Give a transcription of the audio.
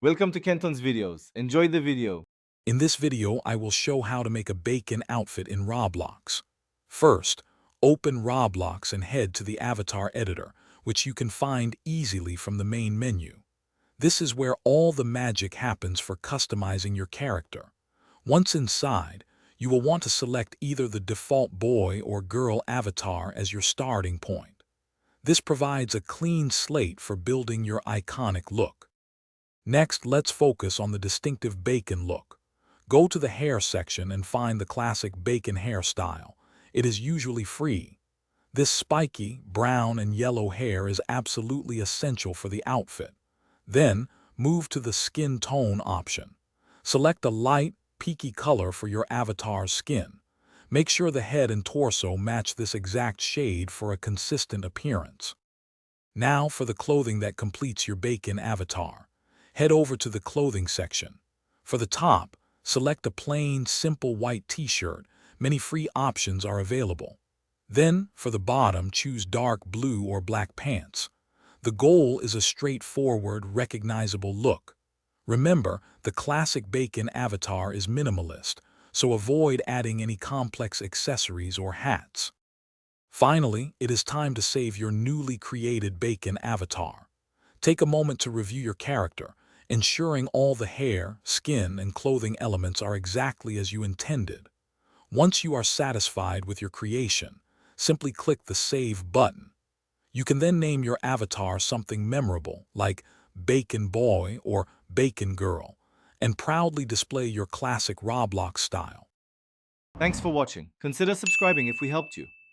Welcome to Kenton's videos. Enjoy the video. In this video, I will show how to make a bacon outfit in Roblox. First, open Roblox and head to the avatar editor, which you can find easily from the main menu. This is where all the magic happens for customizing your character. Once inside, you will want to select either the default boy or girl avatar as your starting point. This provides a clean slate for building your iconic look. Next, let's focus on the distinctive bacon look. Go to the hair section and find the classic bacon hairstyle. It is usually free. This spiky, brown and yellow hair is absolutely essential for the outfit. Then, move to the skin tone option. Select a light, peaky color for your avatar's skin. Make sure the head and torso match this exact shade for a consistent appearance. Now for the clothing that completes your bacon avatar. Head over to the clothing section. For the top, select a plain, simple white t-shirt. Many free options are available. Then, for the bottom, choose dark blue or black pants. The goal is a straightforward, recognizable look. Remember, the classic bacon avatar is minimalist, so avoid adding any complex accessories or hats. Finally, it is time to save your newly created bacon avatar. Take a moment to review your character, ensuring all the hair, skin, and clothing elements are exactly as you intended. Once you are satisfied with your creation, simply click the Save button. You can then name your avatar something memorable, like Bacon Boy or Bacon Girl, and proudly display your classic Roblox style. Thanks for watching. Consider subscribing if we helped you.